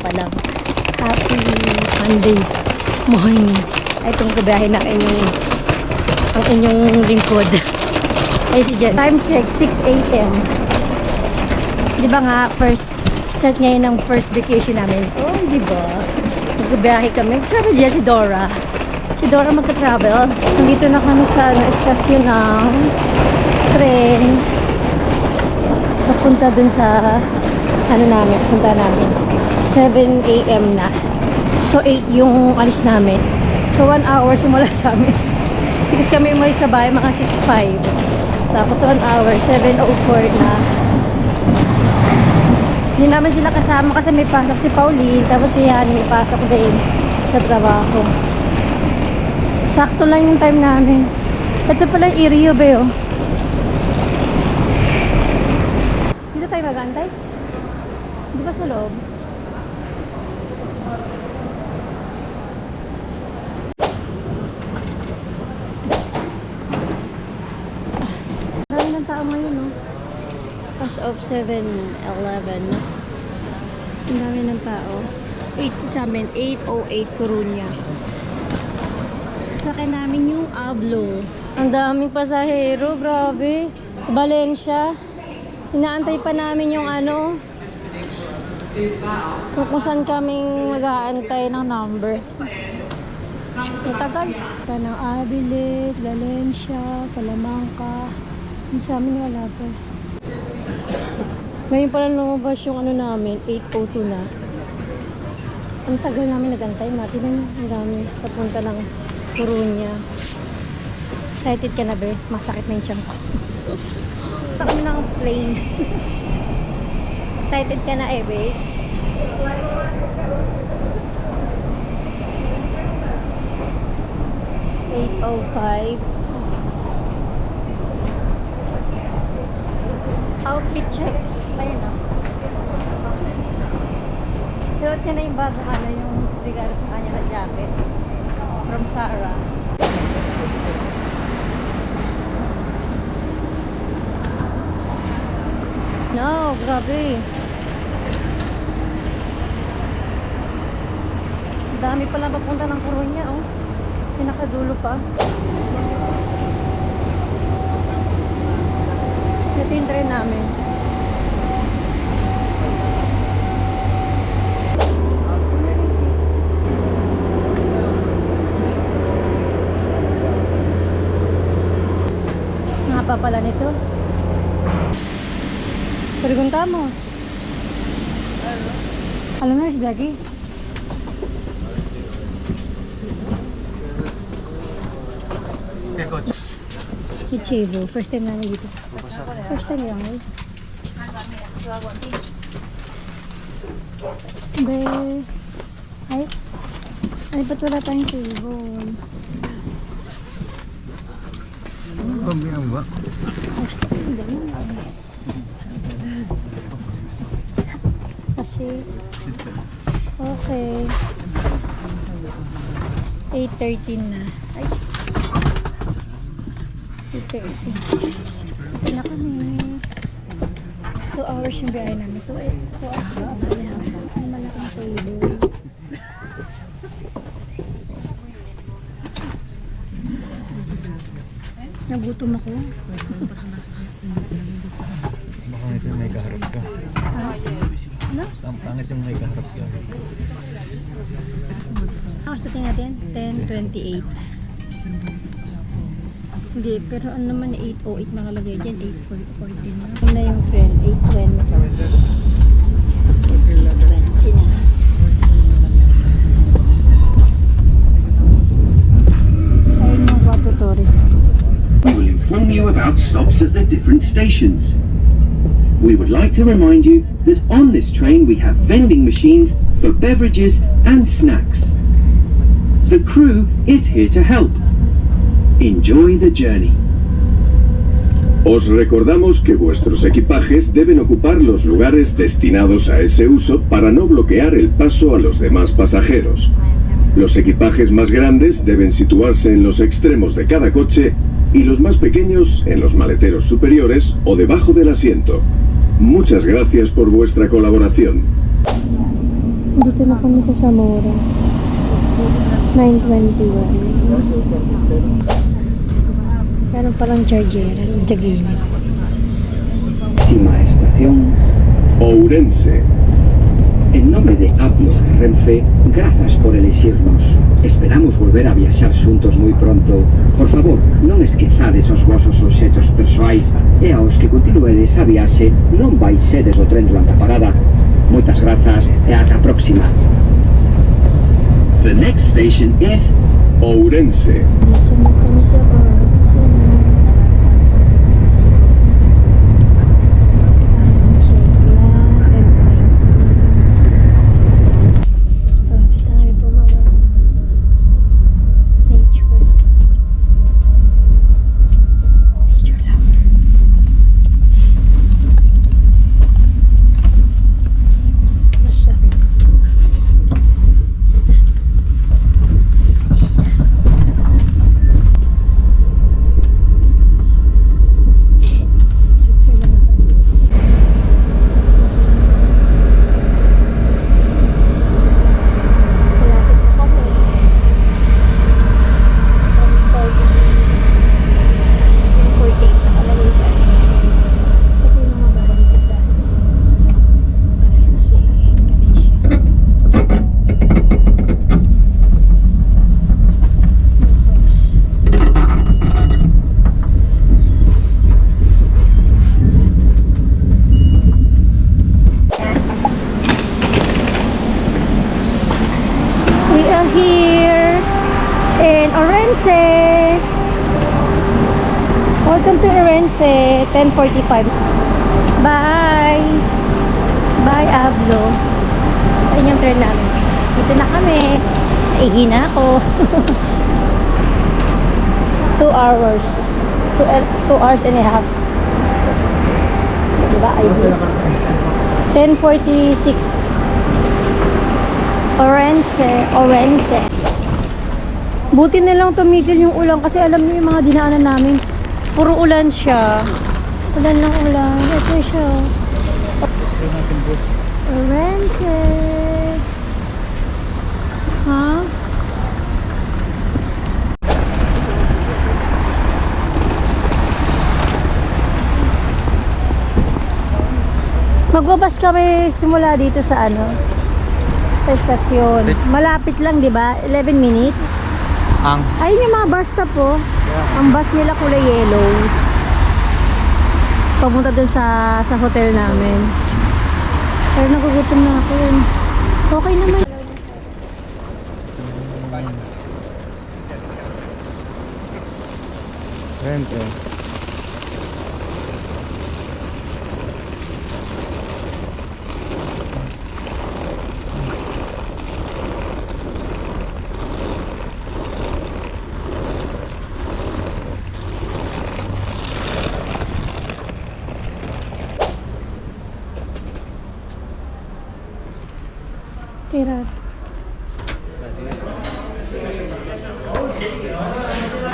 pa lang. Happy Monday morning. Ay, itong kabiyahe ng inyong lingkod. Ay, si Jen. Time check, 6 a.m. Di ba nga, start ngayon ng first vacation namin. Oh, di ba? Magkabiyahe kami. Sabi diyan si Dora. Si Dora magka-travel. Nandito na kami sa estasyon ng tren. Napunta dun sa punta namin. 7 a.m. na. So, 8 yung alis namin. So, 1 hour simula sa amin. 6 kami umalis sa bahay, mga 6:05. Tapos 1 hour, 7:04 na. Hindi naman sila kasama kasi may pasok si Pauline. Tapos si Han may pasok din sa trabaho. Sakto lang yung time namin. Ito pala yung Irio, Beo. Dito tayo mag-antay? Di ba sa loob? Dami ng tao ngayon, no? As of 7:11, no? Ang dami ng tao. 8 sa amin, 8:08 Coruña. Sasakyan namin yung Ablo. Ang daming pasahero, grabe. Valencia. Inaantay pa namin yung kung saan kaming mag-aantay ng number. Matagal. Ito ng Aviles, Valencia, Salamanca. Yung sa amin wala pa. Ngayon pala lumabas yung namin, 8:02 na. Ang tagal namin nagantay. Mati lang, ang dami. Papunta ng Coruña. Excited ka na, be? Masakit na yung tiyan ko. Punta kami ng plane. Excited ka na, bes? $8:05. Outfit check. Ayun o. Suot niya na yung bagong yung regalo sa kanya na jacket. From Zara. No, grabe. Dami pala papunta ng Coruña, oh. Pinakadulo pa. Ito yung train namin. Mahaba pala nito. Pregunta mo. Alam na si Jackie? Ichibo. First time namin dito. First time lang eh. Be. Ay, ba't wala tayong table? Pambihan ba? Gusto ko yung dami. Kasi, okay. 8:13 na. Ay. 8:13. Ito na kami. 2 hours yung biyahe namin. 2 hours yung biyahe namin. Ang malaking table. Nagutom ako. Baka ito yung may kaharap ka. Ano? Ang pangit yung may kaharap ka. Oras natin natin? 10:28. Hindi, pero ano naman 8:08 nakalagay dyan, 8:14 na. Ano na yung trend? 8:20. 8:20 na. Ayun yung Cuatro Torres. We will inform you about stops at the different stations. We would like to remind you that on this train we have vending machines for beverages and snacks. The crew is here to help. Enjoy the journey. Os recordamos que vuestros equipajes deben ocupar los lugares destinados a ese uso para no bloquear el paso a los demás pasajeros. Los equipajes más grandes deben situarse en los extremos de cada coche y los más pequeños en los maleteros superiores o debajo del asiento. Muchas gracias por vuestra colaboración. Dito na kami sa Zamora. 9:21. Meron palang chargeran. Jaginip. Próxima estación, Ourense. en nombre de Ablo e Renfe, grazas por elixirnos. Esperamos volver a viaxar xuntos moi pronto. Por favor, non esquezades os vosos obxetos persoais e aos que continuedes a viaxe non baixedes do tren durante a parada. Moitas grazas e ata a próxima. The next station is Ourense. Dito na kami sa Orense. Check lang. 10:20. Tayo bumaba. Picture. Picture lang. Basta. Switzerland. Malapit na kami. 1:48 nakalagay sa akin. Ito yung mga bago dito sa Orense, Galicia. We are here in Orense. Welcome to Orense, 10:45. Bye! Bye, Ablo. Ayun yung turn namin. Dito na kami. Naihi na ako. 2 hours. 2 hours and a half. Diba, Ibis? 10:46. Orense. Buti na lang tumigil yung ulan kasi alam niyo yung mga dinaanan namin. Puro ulan siya. Ulan lang ulan. Ito siya. Orense. Ha? Magbabas kami simula dito sa ano? Sa estasyon. Malapit lang, di ba? 11 minutes. Ang Ayun yung mga bus stop po. Ang bus nila kulay yellow. Papunta dun sa hotel namin. Pero nagugutom na ako yun. Okay naman. rente. Tira.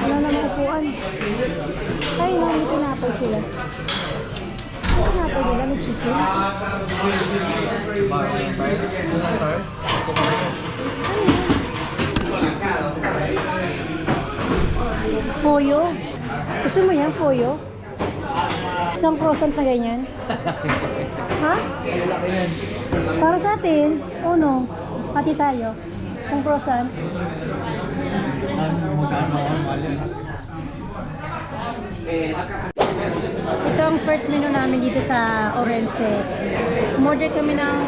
Wala naman upuan. Ay, may tinapay sila. Tinapay nila, may chicken. Foyo. Gusto mo yan, foyo? Isang croissant na ganyan. Ha? Para sa atin, uno. Pati tayo. Isang croissant. Ito ang first menu namin dito sa Orense. Umorder kami ng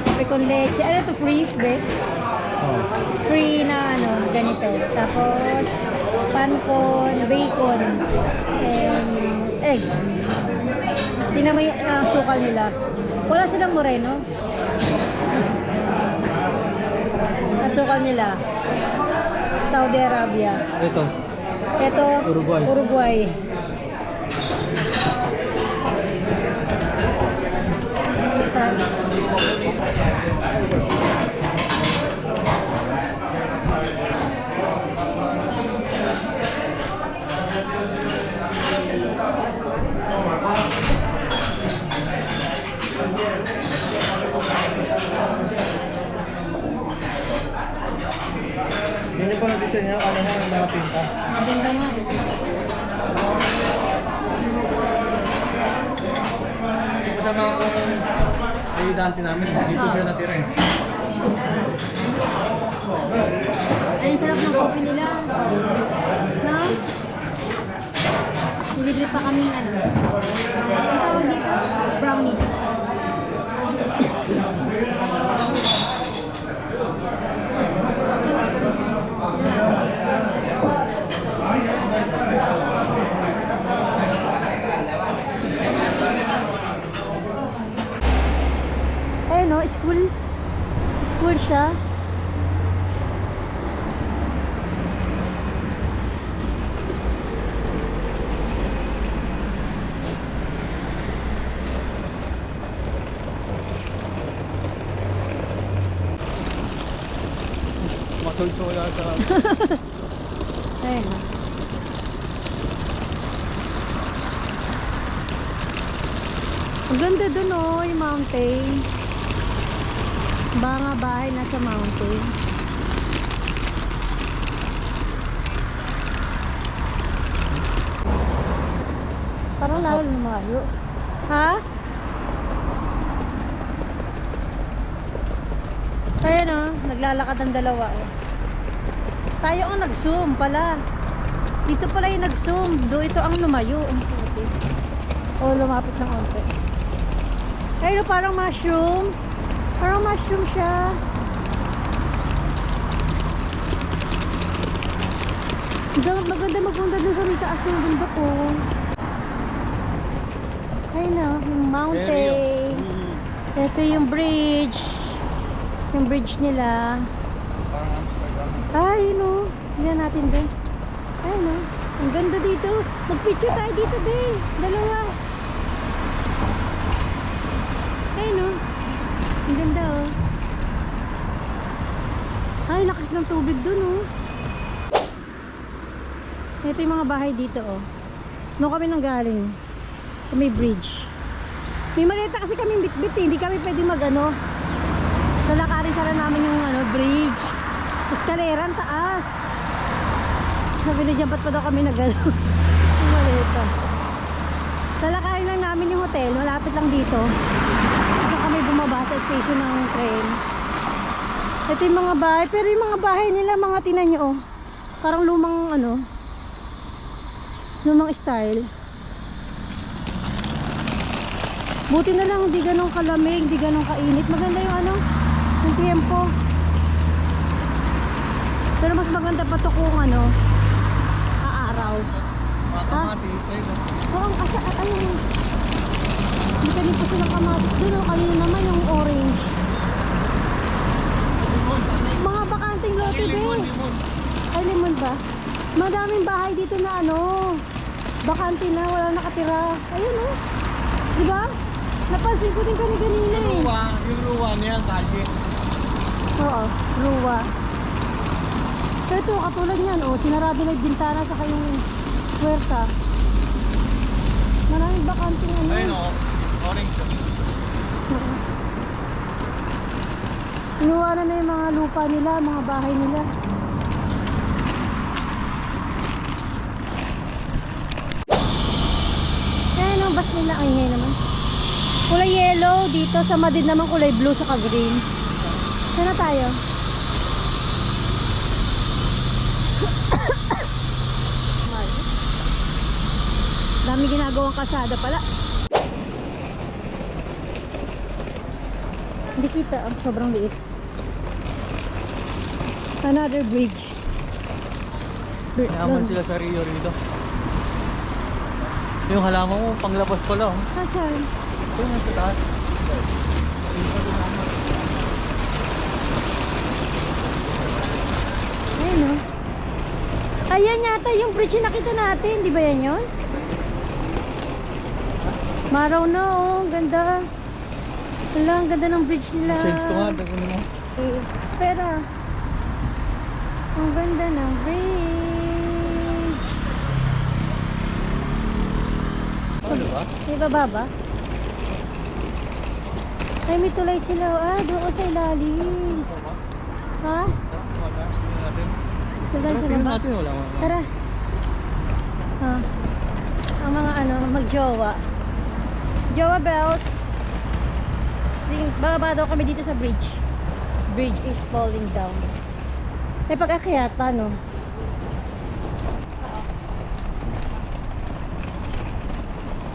kape con leche. Ano to, free, be? Free na ganito. Tapos pancon, bacon, and egg. Tingnan mo yung sukal nila. Wala silang moreno. Asukal nila. Saudi Arabia. Ito, Uruguay. Kanya pa nag-design niya, kanya mo yung mga pinta. Maganda nga eh. Kasama akong ayudante namin, dito siya natira eh. Ay, sarap ng coffee nila. No? Nilibre pa kami ano. Ang tawag dito? Brownies. Ayun no, school. School siya. Matulso ko lang sa Ayun. Ang ganda dun oh, yung mountain. Mga bahay nasa mountain. Parang lalo lumayo. Ha? Ayan oh, naglalakad ang dalawa eh. Tayo ang nag-zoom pala. Dito pala yung nag-zoom. Do ito ang lumayo. O lumapit ng onte. Ayun, parang mushroom. Parang mushroom siya. Maganda magpunta dun sa may taas ng bundok ko. Ayun na, yung mountain. Ito yung bridge. Yung bridge nila. Parang Amsterdam. Ay, no. Tingnan natin din. Ay, no. Ang ganda dito. Mag-picture tayo dito, be. Dalawa. Ay, no. Ang ganda, oh. Ay, lakas ng tubig dun, oh. Ito yung mga bahay dito, oh. Doon kami nang galing. Sa may bridge. May maleta kasi kami bit-bit, eh. Hindi kami pwede mag-ano. Lalakarin sana namin yung ano, bridge. Eskalera, ang taas. Sabi na dyan, ba't pa daw kami nag-ano? Yung maleta. Lalakarin lang namin yung hotel. Malapit lang dito. Kasi kami bumaba sa station ng train. Ito yung mga bahay. Pero yung mga bahay nila, mga tinan nyo, oh. Parang lumang, ano, lumang style. Buti na lang, di ganun kalamig, di ganun kainit. Maganda yung ano, yung tiempo. Pero mas maganda pa to kung ano, aaraw. Kamatis, ayun. Oo, kasi ayun. Hindi kanil pa silang kamatis doon. Oh. Kanina naman yung orange. Mga bakanting lote din. Ay, limon ba? Madaming bahay dito na ano, bakante na, wala nakatira. Ayun oh. Diba? Napansin ko din kanina eh. Yung luwa niya, kalye. Oo, luwa. So ito, katulad niyan, oh, sinarado na yung bintana sa kayong puwerta. Maraming bakanting ano. Ayun o, orange. Inuwanan na yung mga lupa nila, mga bahay nila. Ayan ang bus nila. Ay, ngayon naman. Kulay yellow. Dito sa Madrid naman kulay blue saka green. Saan na tayo? Dami ginagawang kasada pala. Hindi kita. Ang sobrang liit. Another bridge. Naman sila sa Rio rito. Yung halaman mo, panglabas ko lang. Asan? Ito yung sa taas. Ayun o. Ayan yata yung bridge na nakita natin. Di ba yan yun? Maraw na oh. Ang ganda. Wala, ang ganda ng bridge nila. Change ko nga, dagunin mo. Pera. Ang ganda ng bridge. Ano ba? May baba ba? Ay, may tulay sila. Ah, doon sa ilalim. Ha? Tingnan natin. Doon sa Tingnan baba. natin, wala mo. Tara. Ang mga magjowa. Jowa bells. Bababa daw kami dito sa bridge. Bridge is falling down. May pag-akyat, paano?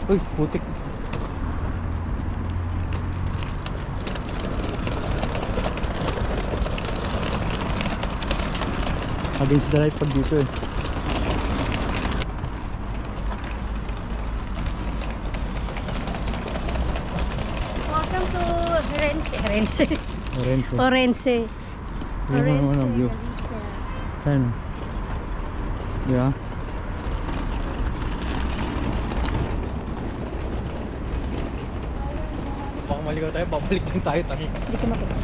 Uy, putik. Against the light pag dito eh. Welcome to Orense. Orense. Orense. Yung mga view. Ayan. Yeah. Baka maligaw tayo, babalik din tayo, tangi. Hindi ko makita.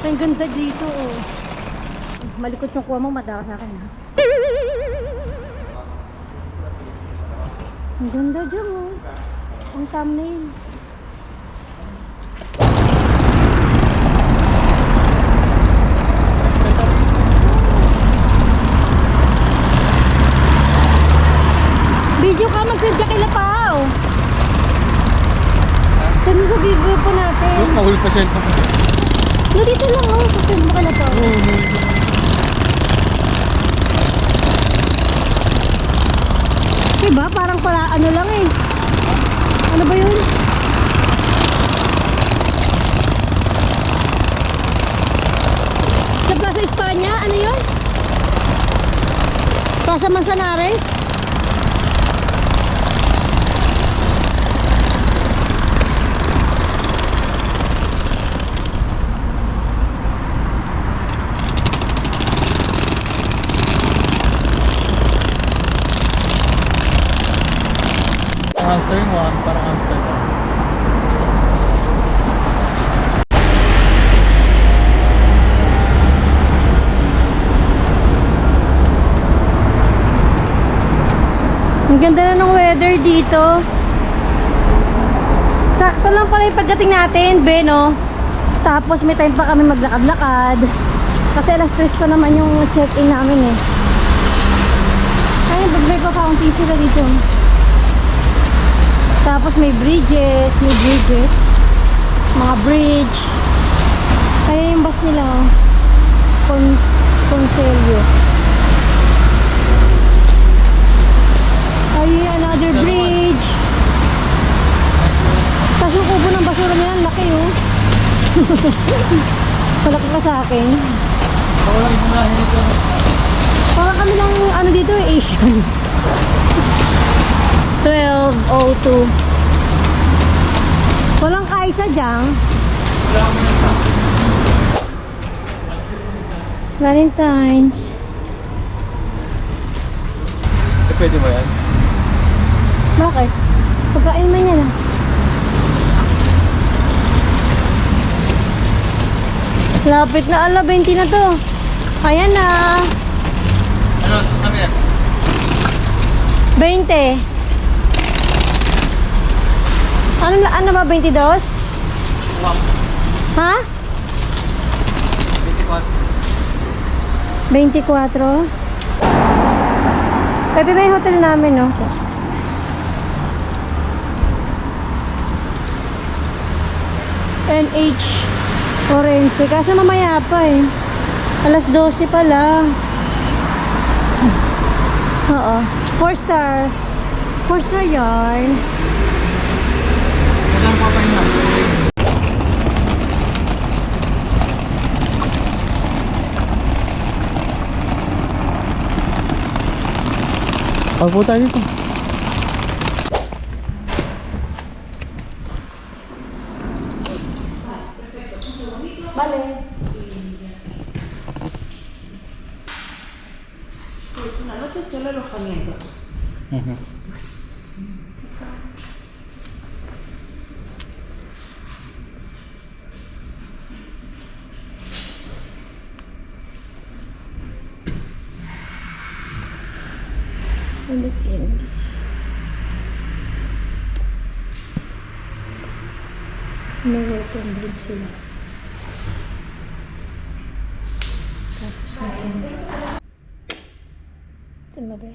Ang ganda dito, oh. Malikot yung kuha mo, madaka sa akin, ha? Ang ganda dyan, oh. Ang thumbnail. Video ka, mag-send ka kila Pao. Send mo sa video po natin. Yung mahuli pa cellphone. No, dito lang, oh. Send mo kila Pao. Diba? Parang para ano lang eh. Ano ba yun? Sa Plaza España? Ano yun? Plaza Manzanares? Amsterdam mo, parang Amsterdam. Ang ganda na ng weather dito. Sakto lang pala yung pagdating natin, Beno. Tapos may time pa kami maglakad-lakad. Kasi alas 3 pa naman yung check-in namin eh. Ay, bagbay pa kaunti sila dito. Tapos may bridges. Mga bridge. Kaya yung bus nila, oh. Conselio. Ay, another bridge. Kaso kubo ng basura nila, laki oh. Palaki ka sa akin. Wala yung mga nito. Parang kami lang ano dito eh, Asian. 12:02. Walang kaisa dyan. Valentine's. Eh, pwede ba yan? Bakit? Pagkain man yan ah. Lapit na, 20 na to. Ayan na. Ano, sabi yan? 20. Ano ba, 22? Wow. Ha? 24. Ito na yung hotel namin, no? NH Orense. Kaso mamaya pa eh. Alas 12 pa lang. Oo. 4-star. 4-star yarn. Kailangan pa pa yun. Pagpo tayo dito. Vale. Pues una noche solo alojamiento. Ulit English. May welcome drink sila. Tapos natin. Ito ba ba?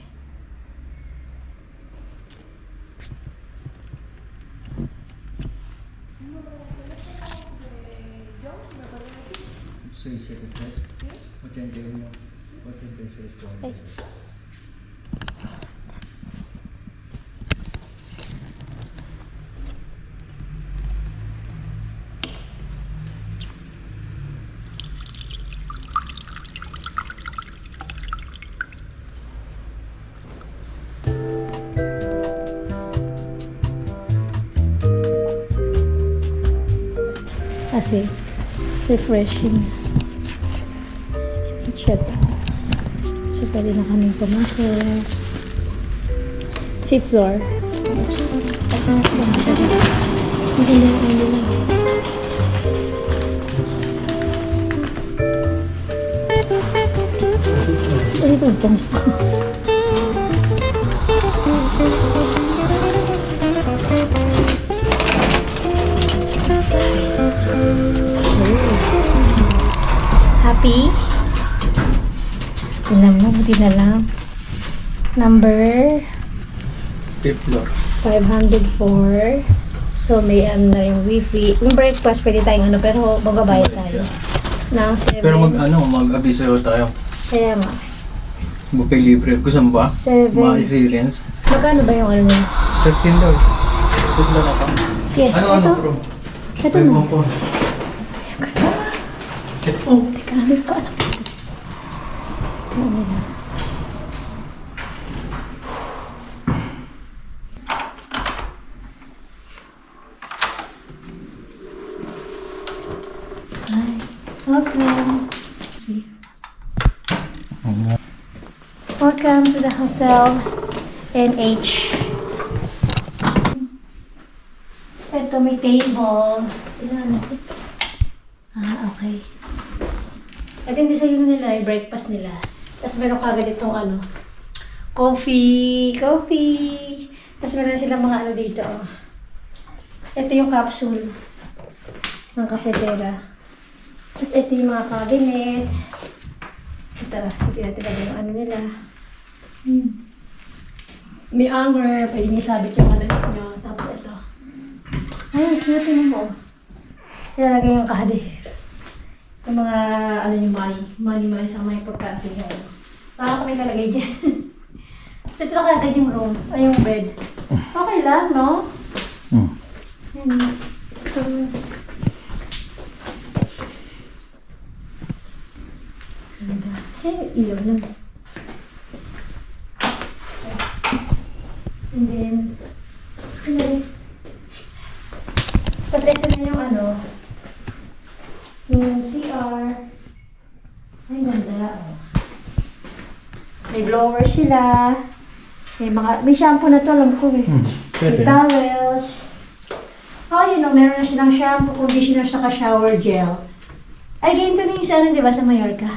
So you said it first. What can you do? What can you say is going Ay. Kasi refreshing. Shut down. So, pwede na kaming pumasok. 5th floor. Hindi na, hindi na. Ay, tuntong. Happy? Tingnan mo, buti na lang. Number 5th floor. 504. So, may ano na rin wifi. Yung breakfast, pwede tayong ano, pero magbabayad tayo. Ng 7. Pero mag-abiso tayo. Kaya nga. Buffet libre. Gusto mo ba? 7. Ma-experience? Magkano ba yung ano nyo? 13 daw. Ito na ka. Yes, Ano ito. bro? Ito May na. mga po. Oh, teka, ano pa? Ano nila? Hi. Welcome. See. Welcome to the hotel NH. Ito may table. Tingnan natin. Ah, okay. At hindi sa yun nila, yung breakfast nila. Tapos meron kagad itong ano, coffee. Tapos meron silang mga ano dito. Oh. Ito yung capsule ng cafetera. Tapos ito yung mga cabinet. Ito natin yung ano nila. May hanger, pwede niyo sabit yung ano nyo. Tapos ito. Ay, cute mo. Ilalagay yung kadir. Yung mga, ano yung money sa mga importante ngayon. Baka kami lalagay dyan. Kasi ito na kagad yung room, ay yung bed. Okay lang, no? Yan. Ito. Ganda. Kasi ilaw lang. And then, tapos ito na yung ano, yung CR. Ay, ganda. Oh. May blower sila. May shampoo na to, alam ko eh. May towels. Oh, you know, meron na silang shampoo, conditioner, saka shower gel. Ay, ganito na yung sa ano, di ba, sa Mallorca?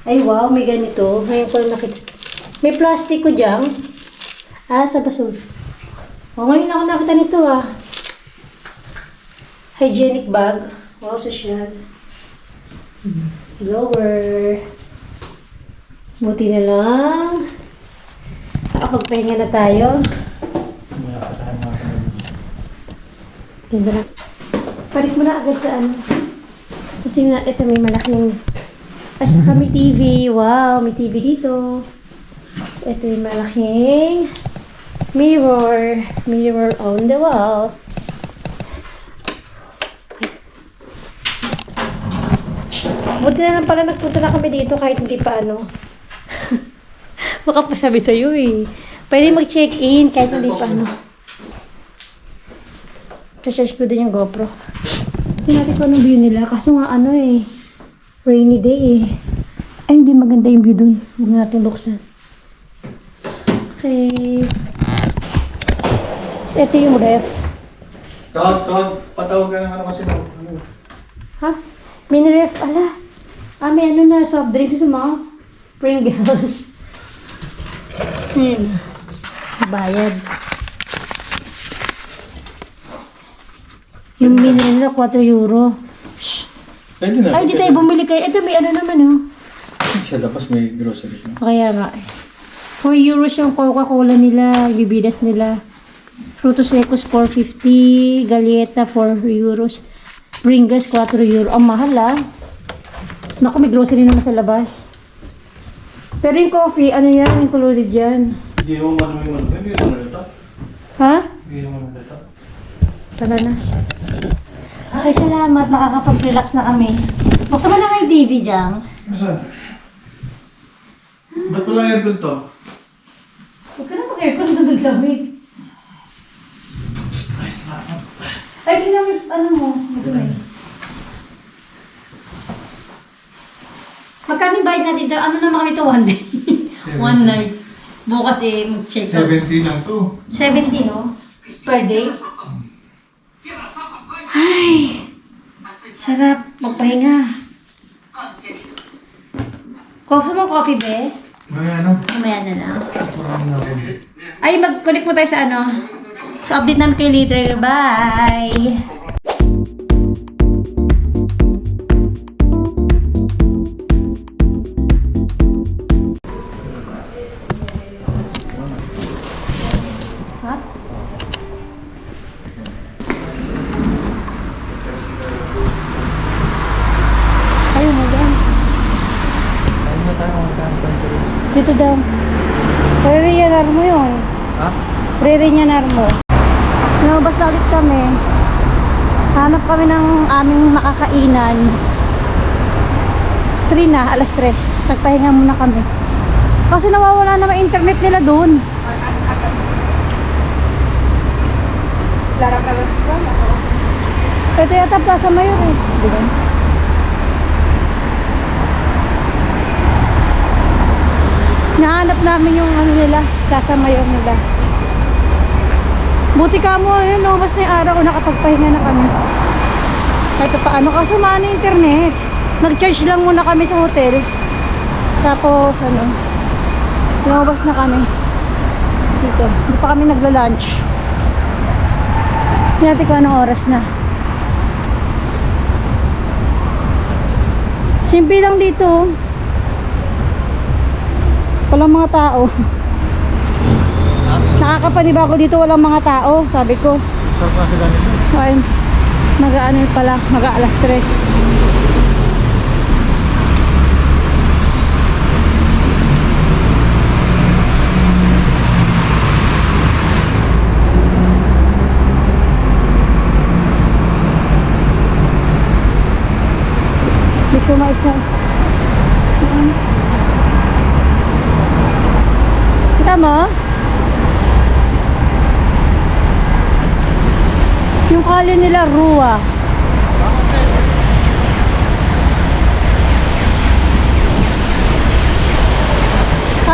Ay, wow, may ganito. Ngayon ko lang nakita. May plastic ko dyan. Ah, sa basura. Oh, ngayon ako nakita nito ah. Hygienic bag. Wow, social. Blower. Buti na lang. Nakapagpahinga na tayo. Ganda na. Palit mo na agad sa ano. Kasi nga, ito may malaking as kami TV. Wow, may TV dito. So, ito yung malaking mirror. Mirror on the wall. Buti na lang pala nagpunta na kami dito kahit hindi pa ano. Baka pa sabi sa'yo eh. Pwede mag-check-in kahit hindi pa ano. Charge ko din yung GoPro. Tingnan natin kung anong view nila. Kaso nga ano eh. Rainy day eh. Ay, hindi maganda yung view dun. Huwag natin buksan. Okay. So, ito yung ref. Patawag ka ng ano kasi no. Ha? Miniref, ala. May ano na, soft drinks sa mga Pringles. Ayun na. Bayad. Yung miniref na 4 euro. Shh. Pwede na. Ay, di tayo bumili kayo. Ito may ano naman oh. Sa labas may groceries na. Kaya nga. 4 euros yung Coca-Cola nila, bibidas nila. Frutos secos 4.50, Galieta 4 euros, Pringles 4 euro. Ang mahal ah. Naku, may grocery naman sa labas. Pero yung coffee, ano yan, included yan. Hindi mo man yung ano. Hindi mo na ito. Ha? Hindi mo na ito. Tara na. Okay, salamat. Makakapag-relax na kami. Buksan mo na kay TV dyan. Saan? Ba't wala aircon to? Huwag ka na mag-aircon na naglamig. Ay, salamat. Ay, ginamit, ano mo, madumi. Magkano yung bayad natin? Ano naman kami ito? 1 day? 1 night. Bukas mag-check out. 70 lang to. 70, no? Per day? Ay! Sarap. Magpahinga. Gusto mo coffee, be? May ano? Mamaya na lang. Ay, mag-connect mo tayo sa ano? So, update namin kayo later. Bye! Ha? Ayun, magyan. Ano na tayo kung magkano Dito daw. Re-reanar mo yun. Ha? Re-reanar mo. Lumabas na ulit kami. Hanap kami ng aming makakainan. 3 na, alas 3. Nagpahinga muna kami. Kasi nawawala naman internet nila doon. Ito yata Plaza Mayor eh. Diba? Nahanap namin yung ano nila, Plaza Mayor nila. Buti ka mo, yun, lumabas na yung araw ko, nakapagpahinga na kami. Kahit paano, kaso maano yung internet. Nag-charge lang muna kami sa hotel. Tapos, ano, lumabas na kami. Dito, hindi pa kami nagla-lunch. Hindi natin kung anong oras na. Simple lang dito. Walang mga tao. Nakakapaniba ako dito, walang mga tao, sabi ko. Sarap kasi ganito. Ay, mag-ano pala, mag-aalas 3. Hindi ko maisa. Kita mo? Yung kali nila Rua.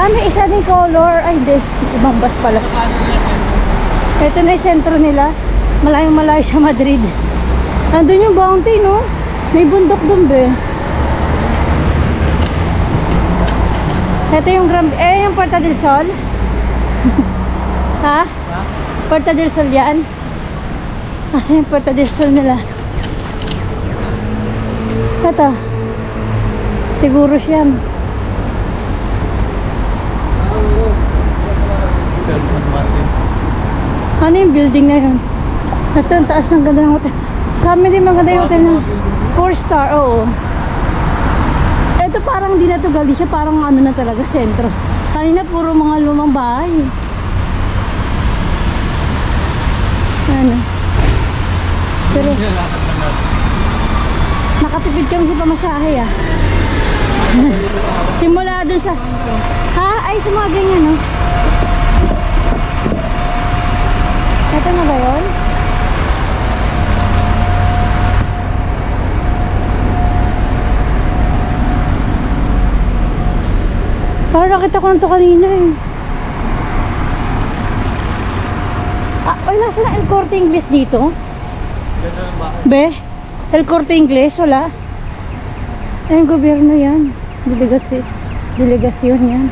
May isa din color. Ay, hindi. Ibang bus pala. Ito na yung sentro nila. Malayong malayo sa Madrid. Nandun yung bounty, no? May bundok dun, be. Ito yung yung Puerta del Sol. Ha? Puerta del Sol yan. Kasi yung Puerta del Sol nila. Ito. Siguro siya. Ano yung building na yun? Ito, ang taas ng ganda ng hotel. Sa amin din maganda yung hotel na 4-star, oo. Ito parang di na to Galicia, parang ano na talaga, sentro. Kanina puro mga lumang bahay. Ano? Pero nakatipid kami sa pamasahe ah. Simula dun sa ay sa mga ganyan no. Ito na ba yun? Parang nakita ko na ito kanina eh. Ay, nasa na El Corte Inglés dito? Ganda ng bahay. Be, El Corte Inglés, wala. Ayun, gobyerno yan. Delegasyon yan.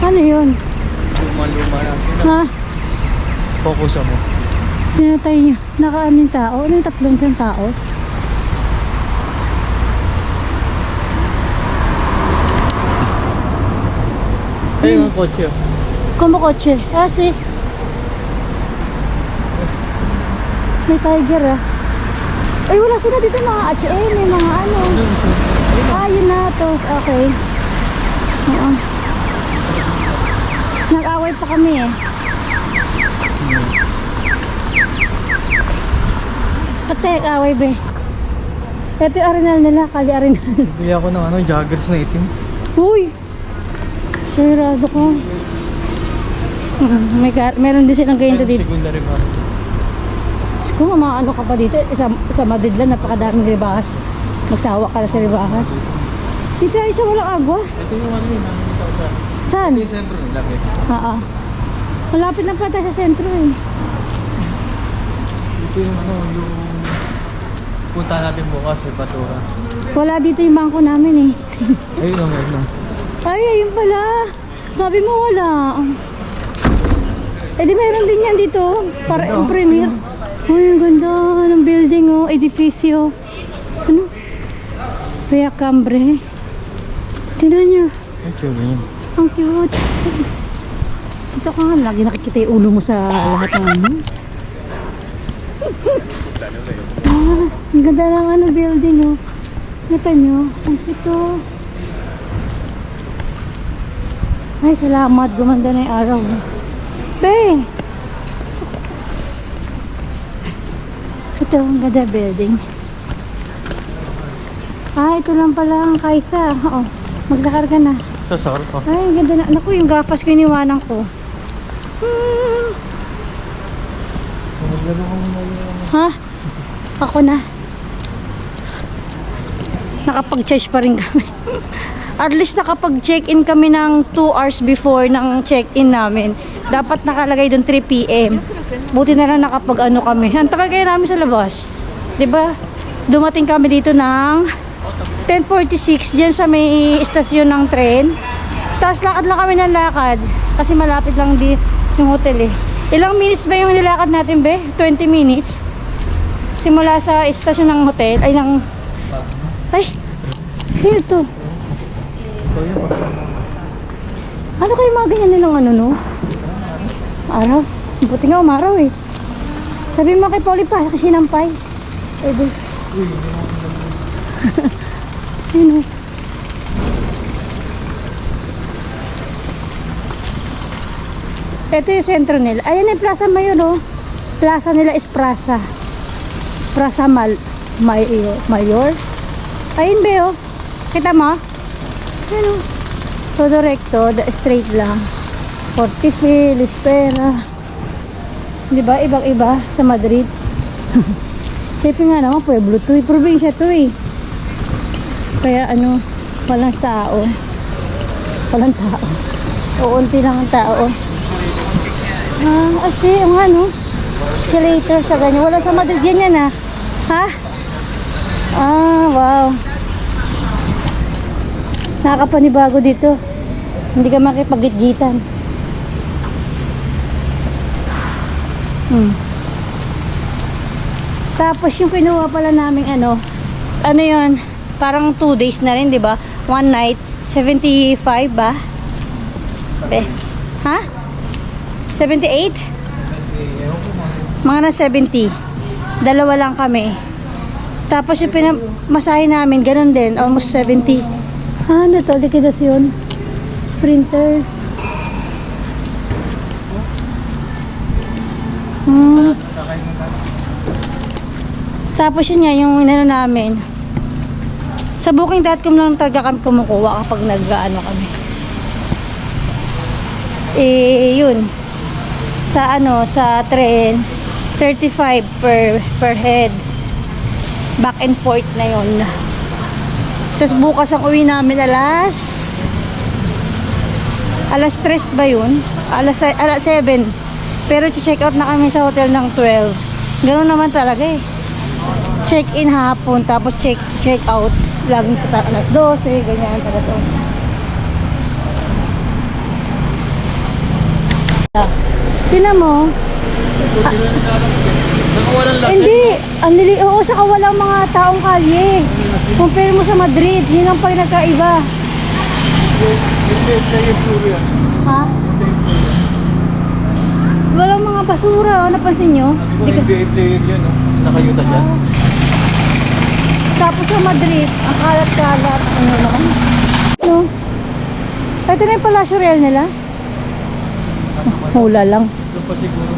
Ano yun? Luma-luma na. Ha? Focus mo. Tinatay niya. Nakaan yung tao. Ano yung tatlong siyang tao? Ayun ang kotse. Kumakotse. Si may tiger ah. Ay, wala sila dito mga may mga ano. Yun na. Tos, okay. Oo. Nag-away pa kami eh. Pati, away be. Ito yung arenal nila, kali arenal. Bili ako ng ano, joggers na itim. Uy! Sirado ko. Meron din silang ganyan dito. Secondary market. Kung ano ka pa dito, sa Madrid lang, napakadaming ribahas. Magsawa ka na sa ribahas. Dito ay isa walang agwa. Ito yung ano yun, nakikita ko sa... Saan? Ito yung sentro nila, eh. Oo. Malapit lang pala tayo sa sentro eh. Ito yung ano, yung... Punta natin bukas, may patura. Wala dito yung bangko namin eh. Ayun lang, ayun lang. Ay, ayun pala. Sabi mo wala. Eh di meron din yan dito. Para yung premier. Ay, ang ganda ng building oh. Edificio. Ano? Via Cambre. Tingnan niyo. Ang cute yun. Ang cute. Dito ka nga. Lagi nakikita yung ulo mo sa lahat ng ano. Ang ganda ng ano building oh. Kita nyo. Ang cute oh. Ay, salamat. Gumanda na yung araw. Be! Ito, ang ganda building. Ito lang pala ang Kaysa. Oo. Maglakar ka na. Sasakal ko. Ay, ganda na. Naku, yung gafas ko iniwanan ko. Maglaro ko muna yun. Ha? Ako na. Nakapag-charge pa rin kami. At least nakapag-check-in kami ng 2 hours before ng check-in namin. Dapat nakalagay doon 3 PM. Buti na lang nakapag-ano kami. Ang tagal kaya namin sa labas. 'Di ba? Dumating kami dito ng 10:46 diyan sa may istasyon ng tren. Tapos lakad lang kami ng lakad kasi malapit lang di yung hotel eh. Ilang minutes ba yung nilakad natin, be? 20 minutes. Simula sa istasyon ng hotel ay ng sino to? Ano kayo mga ganyan nilang ano no? Araw? Buti nga umaraw eh. Sabi mo kay Pauli pa kasi sinampay. Ebe. Ano? Ito yung sentro nila. Ayan yung Plaza Mayor oh. Plaza nila is Plaza. Plaza Mayor. Ayun be oh. Kita mo? Ano? Todo recto, straight lang. Fortifil, Espera. Di ba? Ibang-iba sa Madrid. Siyempre nga naman, pueblo to. Probinsya to eh. Kaya ano, walang tao. Walang tao. O, unti lang ang tao. Kasi, ang ano, escalator sa ganyan. Wala sa Madrid yan ah. Ha? Wow. Nakakapanibago dito. Hindi ka makipagitgitan. Tapos yung kinuha pala namin ano yun, parang 2 days na rin, di ba? 1 night, 75 ba? Ha? 78? Mga na 70. Dalawa lang kami. Tapos yung pinamasahe namin, ganun din, almost 70. Ano to? Likidasyon. Sprinter. Tapos yun nga, yung ano namin. Sa booking.com lang talaga kami kumukuha kapag nag-ano kami. Yun. Sa tren, 35 per head. Back and forth na yun. Tapos bukas ang uwi namin alas Alas 3 ba yun? Alas 7. Pero check out na kami sa hotel ng 12. Ganun naman talaga eh. Check in hapon, tapos check out. Laging sa alas 12, ganyan, alas 11. Tingnan mo. Nakawalan lang. Hindi. Oo, saka walang mga taong kalye. Compare mo sa Madrid, yun ang pinagkaiba. Ha? Walang mga basura, oh, napansin nyo? Hindi ko NBA player yan, no? Nakayuta dyan. Tapos sa Madrid, ang kalat-kalat. Ano naman? No? Ito na yung Palacio Real nila. Hula lang. Doon pa siguro.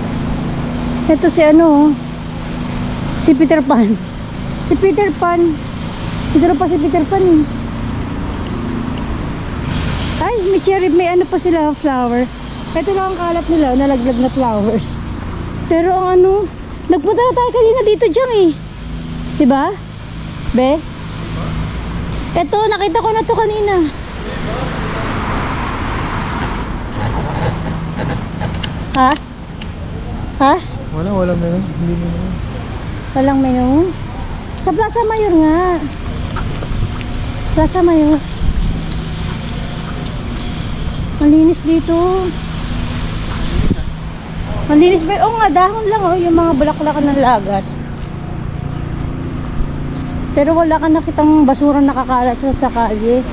Ito si ano, oh. Si Peter Pan. Si Peter Pan. Ito pa si Peter Pan. Eh. Ay, may cherry, may ano pa sila, flower. Ito lang ang kalat nila, nalaglag na flowers. Pero ang ano, nagpunta na tayo kanina dito dyan eh. Diba? Be? Ito, nakita ko na to kanina. Ha? Ha? Walang meron. Hindi meron. Walang menu? Sa Plaza Mayor nga. Plaza Mayor. Malinis dito. Malinis ba? Oo nga, dahon lang oh. Yung mga bulaklak ng lagas. Pero wala ka nakitang basura nakakalat sa kalye.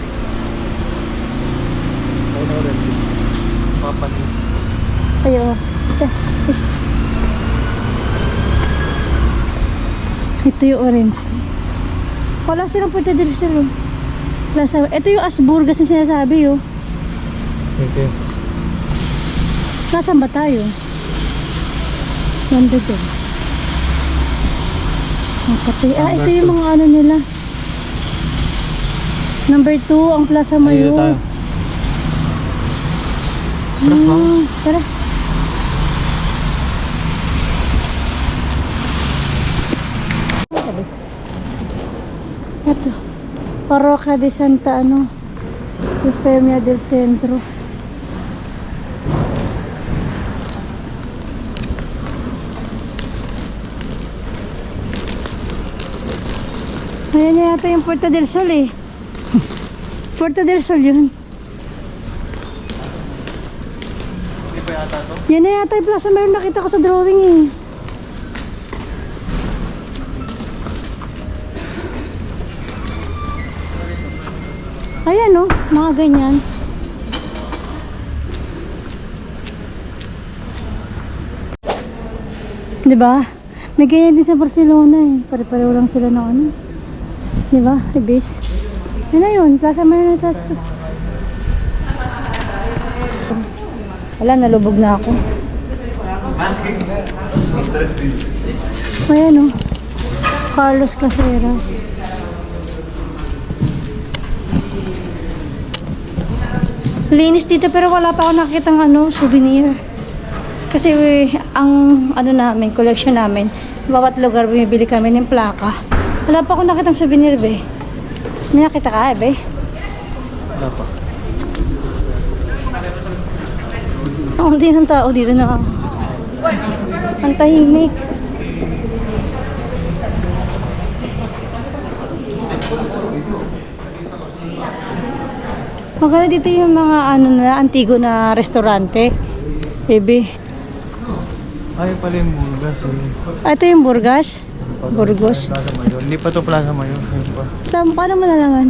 Papanin. Ayo. Ito yung orange. Wala silang pwede dito sila. Ito yung Asburgas na sinasabi oh. Okay. Nasaan ba tayo? Ganda dyan. Ito yung mga ano nila. Number 2, ang Plaza Mayor. Ayun tayo. Tara. Ito. Parroquia de Santa Eufemia del Centro. Ayan na yata yung Puerto del Sol eh. Puerto del Sol yun. Hindi pa yata to? Yan na yata yung Plaza Mayor, nakita ko sa drawing eh. Ayan oh, mga ganyan. Diba? May ganyan din sa Barcelona eh. Pare-pareho lang sila na ano. Diba? Ibis. Yan na yun, Plaza Mayor na sa... Wala, nalubog na ako. Ayan oh. Carlos Caceres. Linis dito pero wala pa ako nakitang souvenir. Kasi ang namin, collection namin, bawat lugar bumibili kami ng plaka. Wala pa ako nakitang souvenir, be. May nakita ka, be? Wala pa. Hindi ng tao dito na. Ang tahimik. Maganda dito yung mga antigo na restaurante. Baby. Ay, pala yung Burgas eh. Ito yung Burgas. Burgos. Plaza Mayor. Hindi pa to Plaza Mayor. Yun pa. Paano mo nalaman?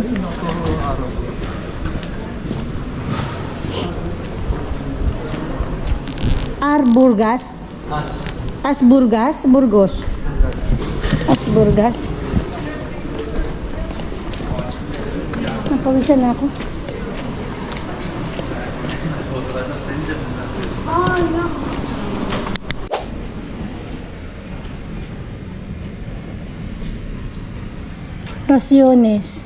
Burgas. Burgas. Burgos. Burgas. Napawisan na ako. Raciones.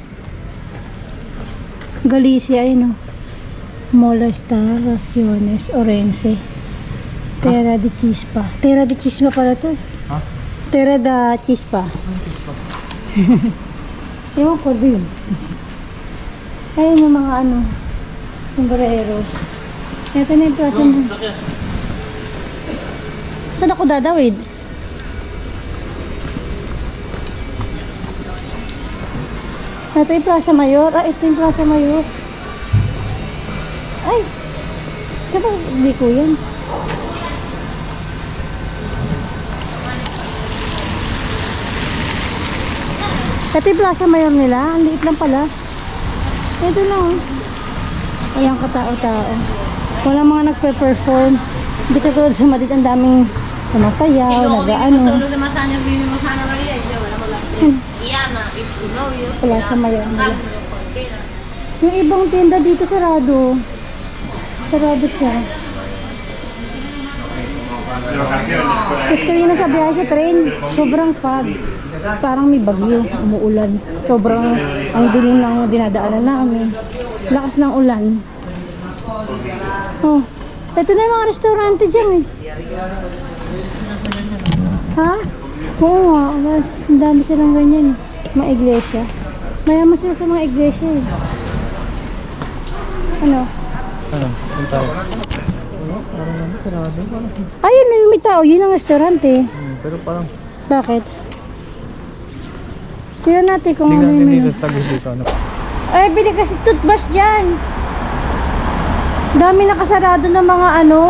Galicia, yun o. Molestar, Raciones, Orense. Terra de Chispa. Terra de Chispa pala to. Ha? Terra de Chispa. Ewan ko din. Ayun yung mga sombreros. Ito na yung plaza mo. Saan ako dadawid? Ito yung Plaza Mayor. Ah, ito yung Plaza Mayor. Ay! Diba, hindi ko yan. Ito yung Plaza Mayor nila. Ang liit lang pala. Ito lang. Oh. Walang katao-tao. Walang mga nagpe-perform. Hindi ka tulad sa Madrid. Ang daming sumasayaw, nag-ano. Plaza Mayor nila. Yung ibang tinda dito sarado. Sarado siya. Tapos kanina sa biyahe sa train, sobrang fog. Parang may bagyo, umuulan. Sobrang ang dilim ng dinadaanan namin. Lakas ng ulan. Oh, ito na yung mga restaurante dyan eh. Ha? Oo nga, ang dami silang ganyan eh. Mga iglesia. Mayaman sila sa mga iglesia eh. Ano? Ano? Yung tayo. Ano? Parang ano? Sarado. Ayun na yung may tao, yun ang restaurante. Pero parang... Bakit? Tignan natin kung ano Tingnan yung natin menu. dito. Tagis dito. Ano? Ay, bili kasi toothbrush dyan. Dami nakasarado ng mga ano.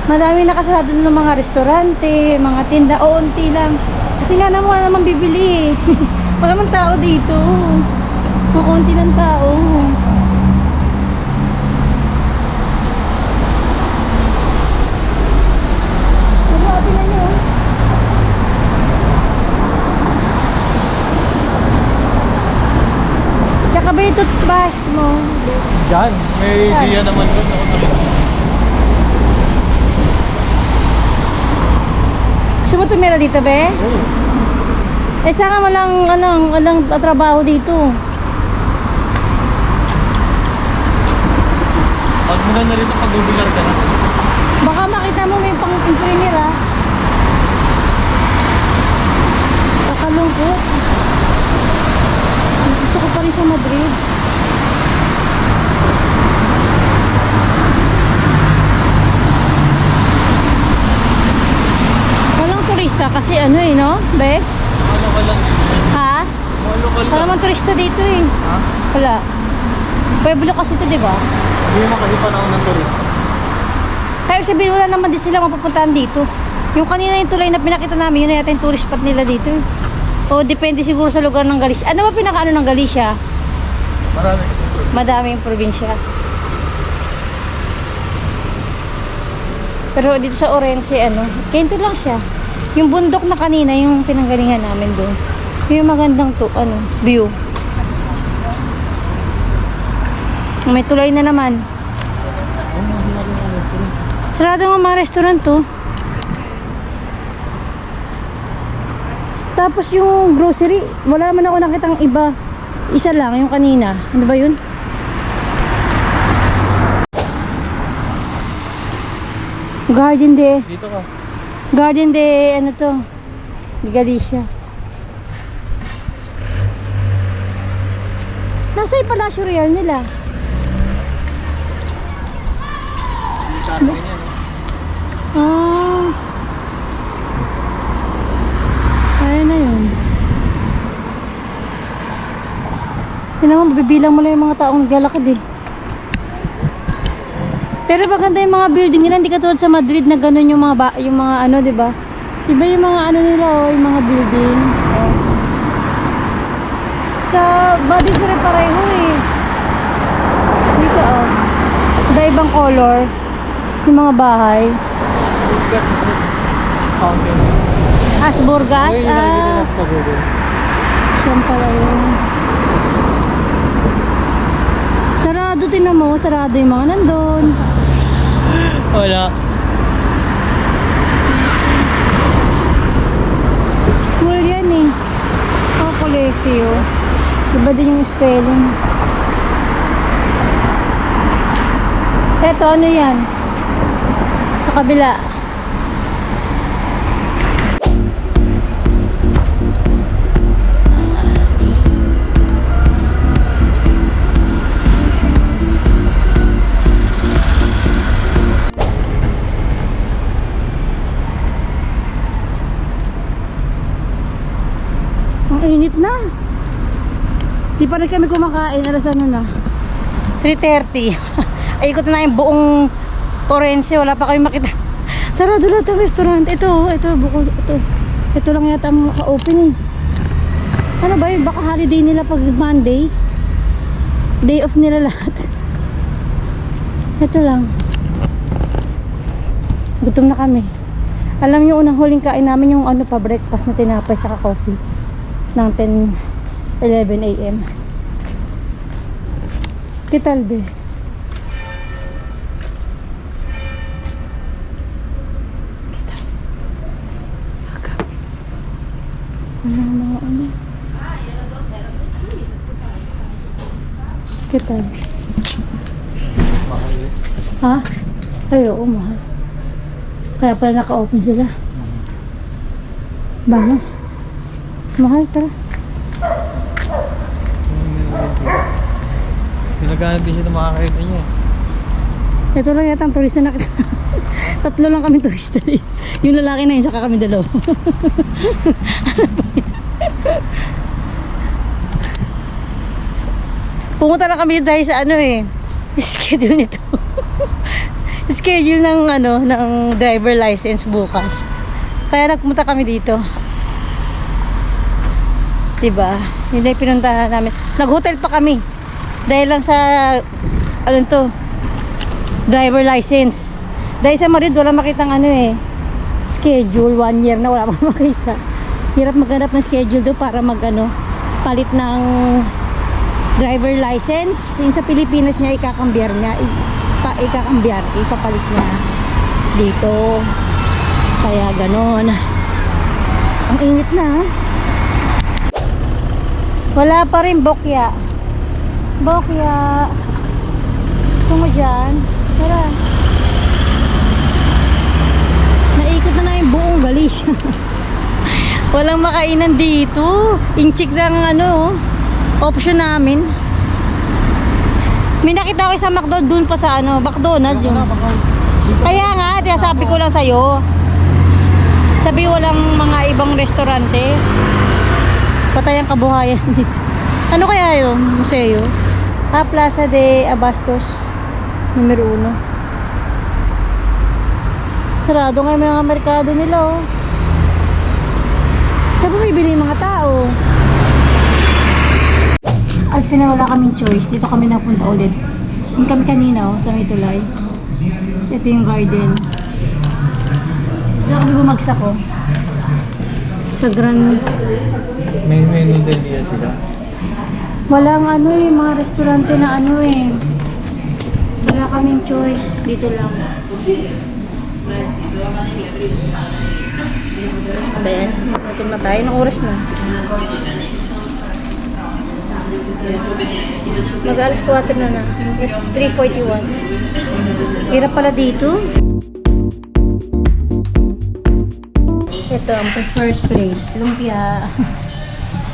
Madami nakasarado ng mga restaurante, mga tinda. O, unti lang. Kasi nga naman, wala naman bibili eh. Wala naman tao dito. Kukunti ng tao. Grabe na nyo. Tsaka ba yung toothbrush mo? Diyan. May idea naman doon. Ako na rin. Gusto mo tumira dito, be? Eh, saka walang trabaho dito. Pag maganda rito, pag-ubilar ka na. Baka makita mo may pang-imprimir, ha? Kakalungkot. Gusto ko pa rin sa Madrid. Walang turista kasi ano eh, no? Be? Ano ka lang dito? Ha? Mga lokal Wala lang. mang turista dito eh. Ha? Wala. Pueblo kasi ito, di ba? Hindi mo kasi panahon ng turista. Kaya sabihin, wala naman din sila mapupuntahan dito. Yung kanina yung tulay na pinakita namin, yun na yata yung tourist spot nila dito. O depende siguro sa lugar ng Galicia. Ano ba pinakaano ng Galicia? Marami. Madaming probinsya. Pero dito sa Orense, ano, ganito lang siya. Yung bundok na kanina, yung pinanggalingan namin doon. Yung magandang view. May tulay na naman. Sarado ng mga restaurant to. Tapos yung grocery, wala naman ako nakitang iba. Isa lang, yung kanina. Ano ba yun? Garden de, Dito ka. Garden de, ano to? De Galicia. Nasa yung Palacio Real nila. Yung taas ganyan. Ah. Ayan na yun. Yun naman, mabibilang mo lang yung mga taong naglalakad eh. Pero maganda yung mga building nila, hindi katulad sa Madrid na ganun yung mga ano, 'di ba? Iba yung mga ano nila, oh, yung mga building. Oh. Sa Madrid pareho eh. Dito oh. Iba-ibang color yung mga bahay. Fountain. Asburgas, Ay, nakikita natin sa Google. siyang pala yun. Sarado, tinan mo, sarado yung mga nandun. Wala. School yan eh. Oh, colegio. Iba din yung spelling. Eto, ano yan? Sa kabila. Di pa rin kami kumakain. Alas ano na? 3:30. Ay, ikot na yung buong Orense. Wala pa kami makita. Sarado lahat ang restaurant. Ito, bukod. Ito lang yata ang maka-open eh. Ano ba yun? Baka holiday nila pag Monday. Day off nila lahat. Ito lang. Gutom na kami. Alam niyo, unang huling kain namin yung ano pa, breakfast na tinapay saka coffee ng 10-11 a.m. Kitalbe. Wala mga ano. Kital. Ha? Ay, oo, mahal. Kaya pala naka-open sila. Vamos. Mahal, tara. Pinaghanap din siya ng makakita niya. Ito lang yata ang turista na tatlo lang kami turista rin. Yung lalaki na yun, saka kami dalawa. Pumunta lang kami dahil sa ano eh. Schedule nito. Schedule ng ano, ng driver license bukas. Kaya nagpunta kami dito. Diba? Yun na yung pinuntahan namin. Nag-hotel pa kami. Dahil lang sa ano to, driver license. Dahil sa Madrid wala makitang ano eh, schedule. 1 year na wala pa makita. Hirap maghanap ng schedule do para mag ano, palit ng driver license. Yung sa Pilipinas niya ikakambyar niya, ipapalit niya dito. Kaya ganon. Ang init na ha? Wala pa rin bokya. Gusto mo dyan? Tara. Naikot na yung buong Galicia. Walang makainan dito. Inchik lang ano, option namin. May nakita ko sa McDo dun pa sa ano, McDonald's yun. Kaya nga, sabi ko lang sa'yo. Sabi walang mga ibang restaurante. Patay ang kabuhayan dito. Ano kaya yun? Museo? Plaza de Abastos numero 1. Sarado nga yung mga merkado nila oh. Saan bumibili yung mga tao? At wala kaming choice. Dito kami napunta ulit. Yung kami kanina oh, sa may tulay. So, ito yung garden. Saan kami bumagsak oh. Sa Grand... May menu din niya sila. Walang ano eh, mga restaurante na ano eh. Wala kaming choice. Dito lang. Ba yan? Natum na tayo. Anong oras na? Mag-alas 4 na na. 3:41. Hirap pala dito. Ito ang first plate. Lumpia.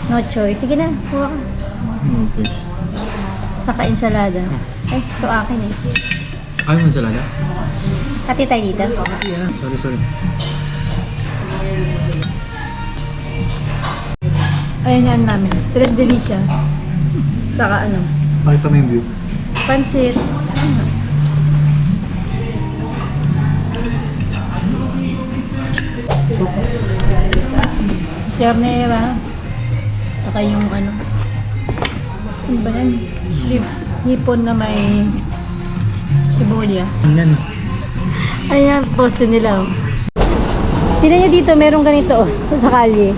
No choice. Sige na. Kuha ka. Okay. Saka ensalada. Ay, ito akin eh. Ayaw mo salada? Hati tayo dito. Sorry. Ayan yan namin. Tres delicias. Saka ano? Pakita mo yung view. Pansit. Ternera. Saka yung ano. Ano ba yan? Shrimp. Hipon na may sibolya. Yan. Ayan, poste nila. Tingnan nyo dito, merong ganito sa kalye.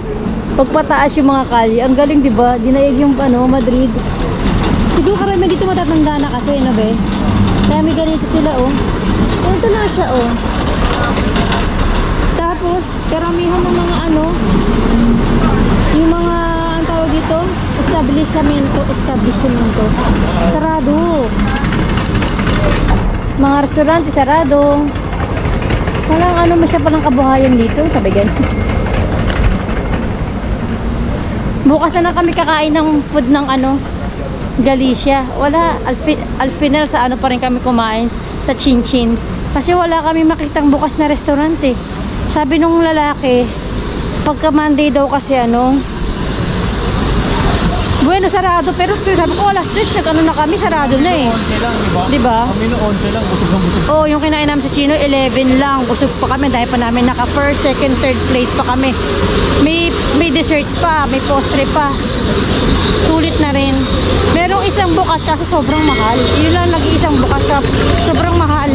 Pagpataas yung mga kalye. Ang galing, di ba? Dinaig yung ano, Madrid. Siguro karami dito matatanda na kasi, no be? Kaya may ganito sila, oh. Ito na siya, oh. Tapos, karamihan ng mga ano, yung mga, ang tawag dito, establishmento. Sarado. Mga restaurante, sarado. Walang ano masya palang kabuhayan dito, sabi ganun. Bukas na lang kami kakain ng food ng ano, Galicia. Wala, al final sa ano pa rin kami kumain, sa Chin-Chin. Kasi wala kami makitang bukas na restaurant eh. Sabi nung lalaki, pagka Monday daw kasi ano, Bueno, sarado. Pero sabi ko, alas 3, nag-ano na kami, sarado na eh. 11 lang, di ba? Di ba? Kami no 11 lang, busog ng busog. Oo, yung kinain namin sa Chino, 11 lang. Busog pa kami dahil pa namin naka first, second, third plate pa kami. May dessert pa, may postre pa. Sulit na rin. Merong isang bukas kaso sobrang mahal. Yun lang nag-iisang bukas sa sobrang mahal.